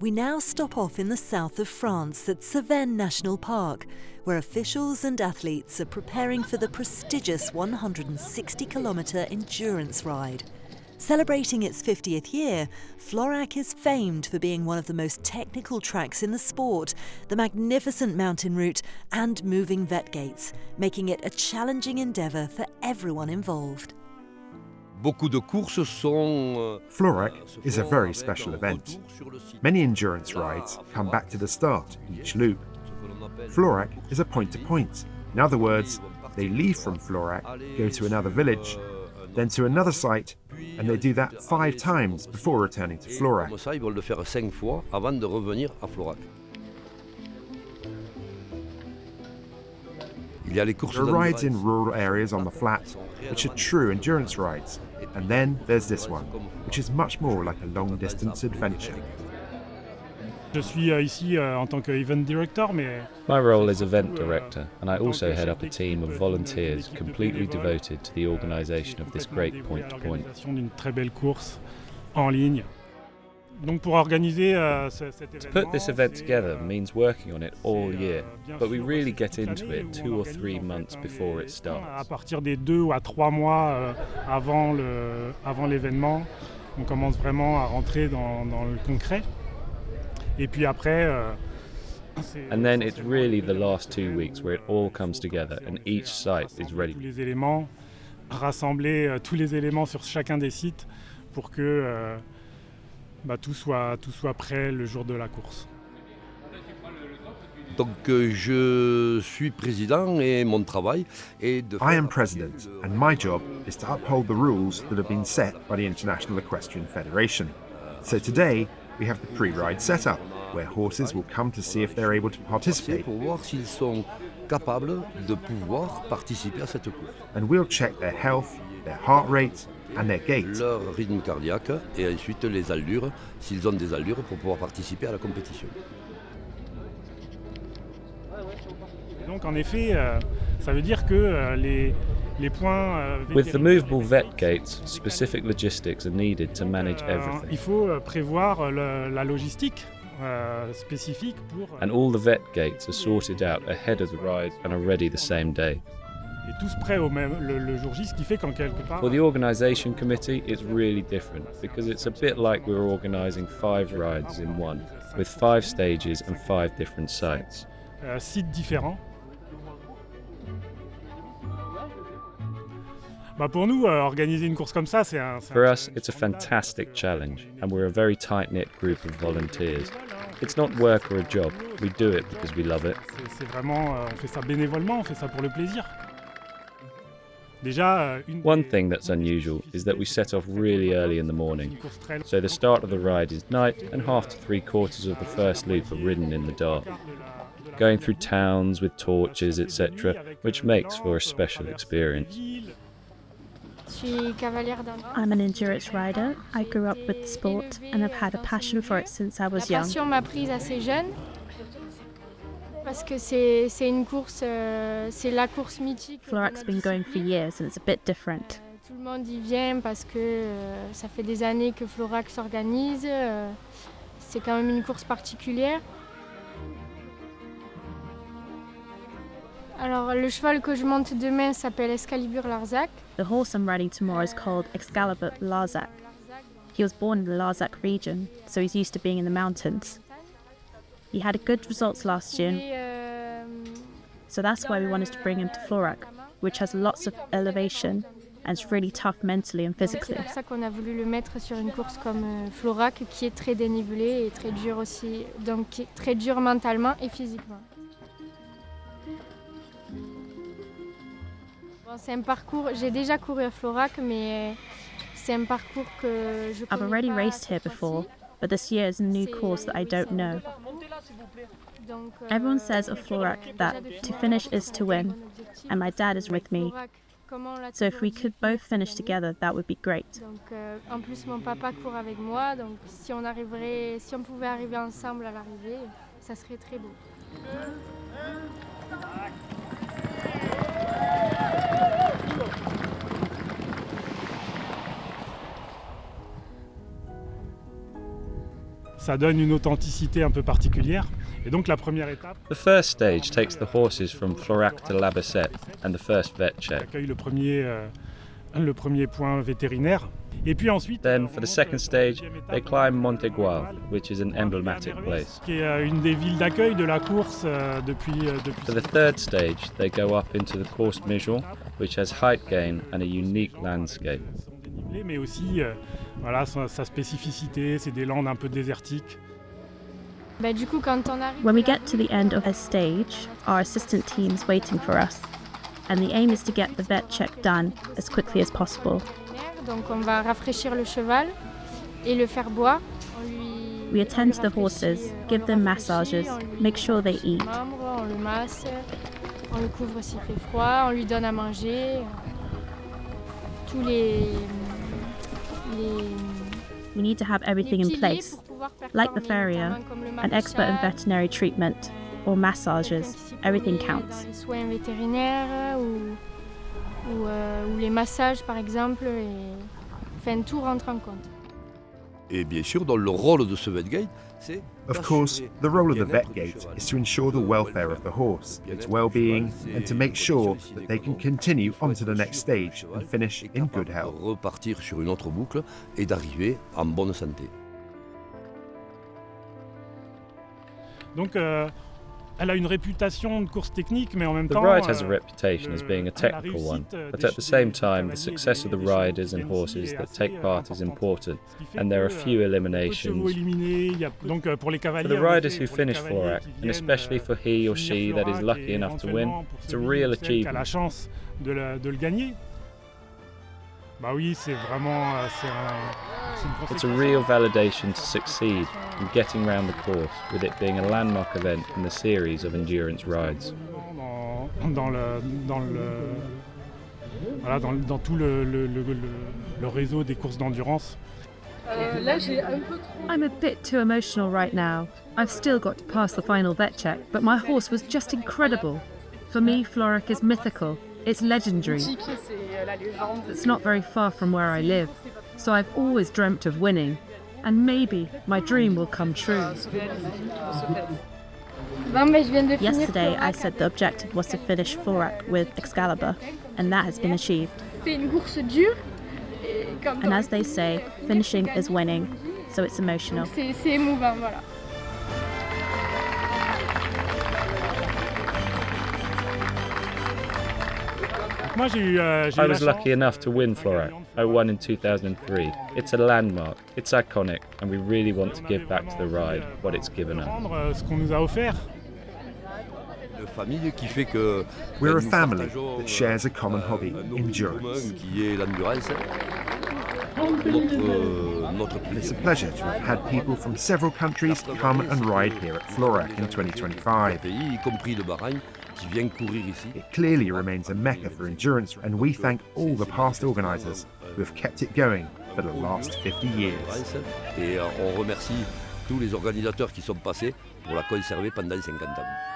We now stop off in the south of France at Cévennes National Park, where officials and athletes are preparing for the prestigious 160-kilometre endurance ride. Celebrating its 50th year, Florac is famed for being one of the most technical tracks in the sport, the magnificent mountain route and moving vet gates, making it a challenging endeavour for everyone involved. Florac is a very special event. Many endurance rides come back to the start each loop. Florac is a point-to-point. In other words, they leave from Florac, go to another village, then to another site, and they do that 5 times before returning to Florac. There are rides in rural areas on the flat, which are true endurance rides, and then there's this one, which is much more like a long-distance adventure. Je suis ici en tant qu'event director, mais... My role is event director, and I also head up a team of volunteers completely devoted to the organisation of this great point-to-point. D'une très belle course en ligne. Donc pour organiser cet événement, to put this event together means working on it all year, but we really get into it 2 or 3 months before it starts. À partir des 2 à 3 mois avant l'événement, on commence vraiment à rentrer dans le concret. Et puis après, and then it's really the last 2 weeks where it all comes together and each site is ready. Tous les éléments, rassembler tous les éléments sur chacun des sites pour que tout soit prêt le jour de la course. Donc je suis président et mon travail est de... I am president and my job is to uphold the rules that have been set by the International Equestrian Federation. So today we have the pre-ride setup, where horses will come to see if they're able to participate. Pour voir s'ils sont capables de pouvoir participer à cette course. And we'll check their health, their heart rate and their gait. Leur rythme cardiaque et ensuite les allures, s'ils ont des allures pour pouvoir participer à la compétition. Et donc en effet, ça veut dire que les points... With the movable vet gates, specific logistics are needed to manage everything. Il faut prévoir la logistique spécifique pour... And all the vet gates are sorted out ahead of the ride and are ready the same day. Et tous prêts le jour J, ce qui fait qu'en quelque part... For the organisation committee, it's really different because it's a bit like we're organising 5 rides in one, with 5 stages and 5 different sites. Sites différents. Pour nous, organiser une course comme ça, c'est un... For us, it's a fantastic challenge, and we're a very tight-knit group of volunteers. It's not work or a job, we do it because we love it. C'est vraiment, on fait ça bénévolement, on fait ça pour le plaisir. One thing that's unusual is that we set off really early in the morning, so the start of the ride is night and half to 3/4 of the first loop are ridden in the dark, going through towns with torches, etc., which makes for a special experience. I'm an endurance rider. I grew up with the sport and I've had a passion for it since I was young. La passion m'a prise assez jeune parce que c'est une course, c'est la course mythique. Florac's been going for years and it's a bit different. Tout le monde y vient parce que ça fait des années que Florac s'organise. C'est quand même une course particulière. Alors, le cheval que je monte demain s'appelle Excalibur-Larzac. The horse I'm riding tomorrow is called Excalibur-Larzac. He was born in the Larzac region, so he's used to being in the mountains. He had good results last year, so that's why we wanted to bring him to Florac, which has lots of elevation and it's really tough mentally and physically. C'est pour ça qu'on a voulu le mettre sur une course comme Florac, qui est très dénivelée et très dure aussi, donc très dure mentalement et physiquement. C'est un parcours, j'ai déjà couru à Florac, mais c'est un parcours que je connais pas. I've already raced here before, but this year is a new course that I don't know. Everyone says of Florac that to finish is to win, and my dad is with me. So if we could both finish together, that would be great. Donc en plus mon papa court avec moi, donc si on pouvait arriver ensemble à l'arrivée, ça serait très beau. ça donne une authenticité un peu particulière. Et donc la première étape, The first stage takes the horses from Florac to La Bassette and the first vet check. accueille le premier point vétérinaire. Et puis ensuite, Then, on for the monte second sur la stage, deuxième étape, they climb Montegual, which is an emblematic place. qui est une des villes d'accueil de la course depuis. For the third stage, they go up into the course Mijon, which has height gain and a unique landscape. Mais aussi, voilà, sa spécificité, c'est des landes un peu désertiques. Bah, du coup, quand on arrive When we get to the end of a stage, our assistant team's waiting for us, and the aim is to get the vet check done as quickly as possible. donc on va rafraîchir le cheval et le faire boire. We attend to the horses, give them massages, make sure they eat. On le masse, on le couvre s'il fait froid, on lui donne à manger. Tous We need to have everything in place, like the farrier, an expert in veterinary treatment, or massages. Everything counts. Les soins vétérinaires ou les massages par exemple, enfin tout rentre en compte. Et bien sûr, dans le rôle de ce vet guide, c'est... Of course, the role of the vet gate is to ensure the welfare of the horse, its well-being, and to make sure that they can continue on to the next stage and finish in good health. Repartir sur une autre boucle et d'arriver en bonne santé. Donc, elle a une réputation de course technique, mais en même The temps. ride has a reputation as being a technical one, but at the same time, the success of the riders and horses that take part is important, and there are few eliminations. Donc, pour les For cavaliers, the riders who finish Florac, and especially for he or she that is lucky enough to win, it's a real qui a la achievement. chance de le gagner. Bah oui, c'est vraiment c'est une It's a real validation to succeed in getting round the course, with it being a landmark event in the series of endurance rides. Dans tout le réseau des courses d'endurance. I'm a bit too emotional right now. I've still got to pass the final vet check, but my horse was just incredible. For me, Florac is mythical. It's legendary. It's not very far from where I live, so I've always dreamt of winning, and maybe my dream will come true. Yesterday, I said the objective was to finish Florac with Excalibur, and that has been achieved. And as they say, finishing is winning, so it's emotional. C'est émouvant, voilà. I was lucky enough to win Florac. I won in 2003. It's a landmark, it's iconic, and we really want to give back to the ride what it's given us. We're a family that shares a common hobby, endurance. It's a pleasure to have had people from several countries come and ride here at Florac in 2025. It clearly remains a mecca for endurance, and we thank all the past organisers who have kept it going for the last 50 years. Et on remercie tous les organisateurs qui sont passés pour la conserver pendant 50 ans.